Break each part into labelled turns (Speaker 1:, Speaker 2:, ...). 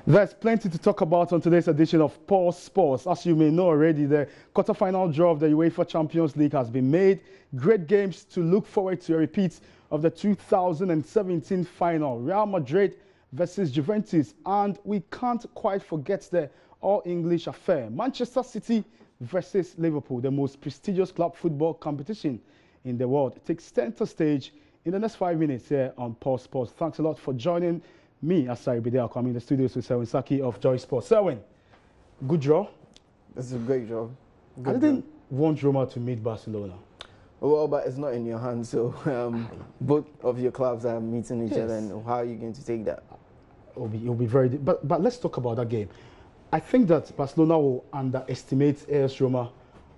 Speaker 1: There's plenty to talk about on today's edition of Pulse Sports. As you may know already, the quarter-final draw of the UEFA Champions League has been made. Great games to look forward to a repeat of the 2017 final. Real Madrid versus Juventus. And we can't quite forget the all-English affair. Manchester City versus Liverpool, the most prestigious club football competition in the world. It takes center stage in the next 5 minutes here on Pulse Sports. Thanks a lot for joining me, Asari Bidea, coming in the studios with Selwyn Saki of Joy Sports. Selwyn, good draw.
Speaker 2: It's a great draw.
Speaker 1: I didn't want Roma to meet Barcelona.
Speaker 2: Well, but it's not in your hands, so both of your clubs are meeting each other, and how are you going to take that? It'll
Speaker 1: be very... But let's talk about that game. I think that Barcelona will underestimate AS Roma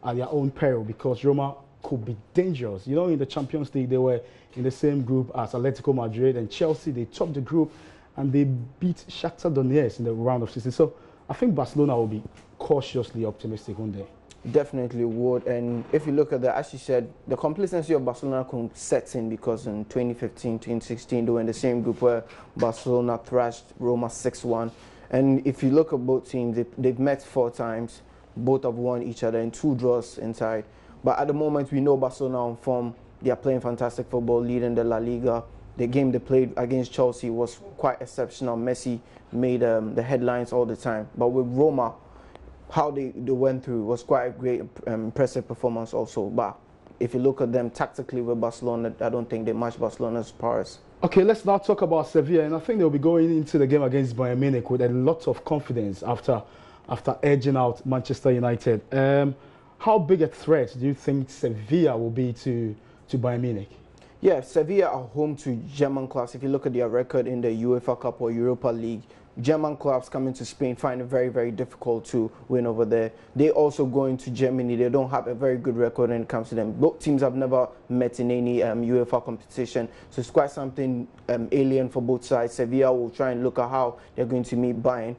Speaker 1: at their own peril because Roma could be dangerous. You know, in the Champions League, they were in the same group as Atletico Madrid and Chelsea. They topped the group and they beat Shakhtar Donetsk in the round of 16. So I think Barcelona will be cautiously optimistic one day.
Speaker 2: Definitely would. And if you look at that, as you said, the complacency of Barcelona could set in because in 2015, 2016, they were in the same group where Barcelona thrashed Roma 6-1. And if you look at both teams, they've met 4 times. Both have won each other in 2 draws inside. But at the moment, we know Barcelona on form. They are playing fantastic football, leading the La Liga. The game they played against Chelsea was quite exceptional. Messi made the headlines all the time. But with Roma, how they went through was quite a great, impressive performance also. But if you look at them tactically with Barcelona, I don't think they match Barcelona's powers.
Speaker 1: Okay, let's now talk about Sevilla. And I think they'll be going into the game against Bayern Munich with a lot of confidence after edging out Manchester United. How big a threat do you think Sevilla will be to Bayern Munich?
Speaker 2: Yeah, Sevilla are home to German clubs. If you look at their record in the UEFA Cup or Europa League, German clubs coming to Spain find it very, very difficult to win over there. They also go into Germany. They don't have a very good record when it comes to them. Both teams have never met in any UEFA competition, so it's quite something alien for both sides. Sevilla will try and look at how they're going to meet Bayern.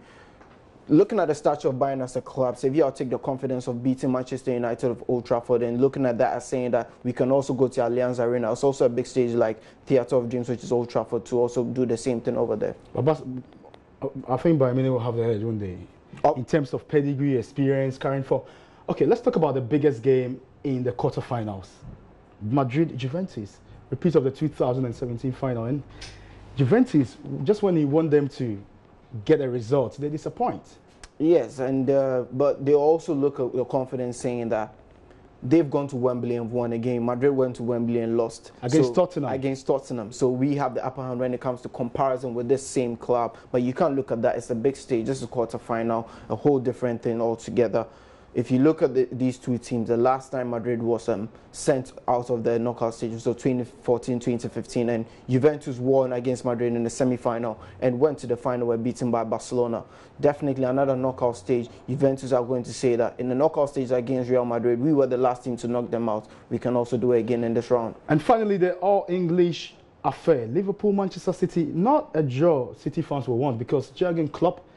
Speaker 2: Looking at the stature of Bayern as a club, Sevilla will take the confidence of beating Manchester United of Old Trafford and looking at that as saying that we can also go to Allianz Arena. It's also a big stage like Theatre of Dreams, which is Old Trafford, to also do the same thing over there.
Speaker 1: But I think Bayern Munich will have the edge one day in terms of pedigree, experience, carrying for. Okay, let's talk about the biggest game in the quarterfinals. Madrid-Juventus, repeat of the 2017 final. And Juventus, just when he want them to get a result, they disappoint.
Speaker 2: Yes, and but they also look at the confidence saying that they've gone to Wembley and won a game. Madrid went to Wembley and lost.
Speaker 1: Against Tottenham.
Speaker 2: Against Tottenham. So we have the upper hand when it comes to comparison with this same club. But you can't look at that. It's a big stage. This is a quarter-final, a whole different thing altogether. If you look at these two teams, the last time Madrid was sent out of the knockout stage, so 2014, 2015, and Juventus won against Madrid in the semi-final and went to the final, were beaten by Barcelona. Definitely another knockout stage. Juventus are going to say that in the knockout stage against Real Madrid, we were the last team to knock them out. We can also do it again in this round.
Speaker 1: And finally, the all-English affair. Liverpool, Manchester City, not a draw City fans will want because Jurgen Klopp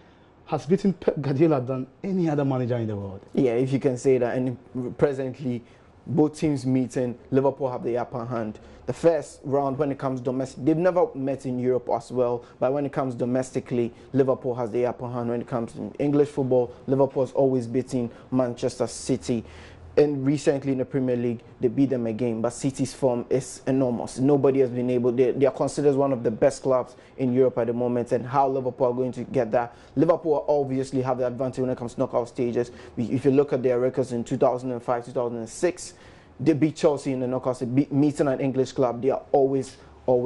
Speaker 1: has beaten Pep Guardiola than any other manager in the world.
Speaker 2: Yeah, if you can say that. And presently, both teams meeting, Liverpool have the upper hand. The first round, when it comes domestic, they've never met in Europe as well, but when it comes domestically, Liverpool has the upper hand. When it comes to English football, Liverpool has always beaten Manchester City. And recently in the Premier League, they beat them again. But City's form is enormous. Nobody has been able. They are considered one of the best clubs in Europe at the moment. And how Liverpool are going to get that? Liverpool obviously have the advantage when it comes to knockout stages. If you look at their records in 2005, 2006, they beat Chelsea in the knockout stage. Meeting an English club, they are always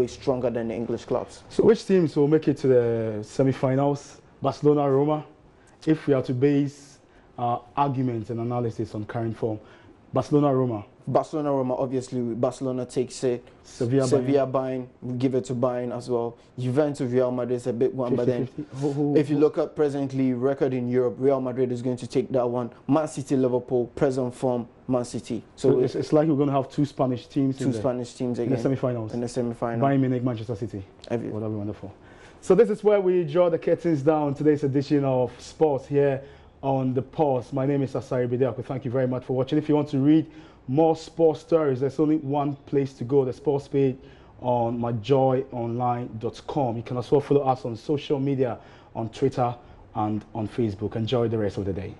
Speaker 2: stronger than the English clubs.
Speaker 1: So which teams will make it to the semi-finals? Barcelona, Roma? If we are to base arguments and analysis on current form, Barcelona, Roma.
Speaker 2: Barcelona, Roma, obviously, Barcelona takes it.
Speaker 1: Sevilla,
Speaker 2: Bayern, we give it to Bayern as well. Juventus, Real Madrid is a big one,
Speaker 1: 50,
Speaker 2: but then if you look at presently record in Europe, Real Madrid is going to take that one. Man City, Liverpool, present form, Man City.
Speaker 1: So it's like we're going to have 2 Spanish teams.
Speaker 2: Two Spanish teams again.
Speaker 1: In the semi-finals.
Speaker 2: In the semi-final.
Speaker 1: Bayern Munich, Manchester City. Well, that'll be wonderful. So this is where we draw the curtains down today's edition of Sports here on the Pulse. My name is Asari Bidea. Thank you very much for watching. If you want to read more sports stories, there's only one place to go, the sports page on myjoyonline.com. You can also follow us on social media on Twitter, and on Facebook. Enjoy the rest of the day.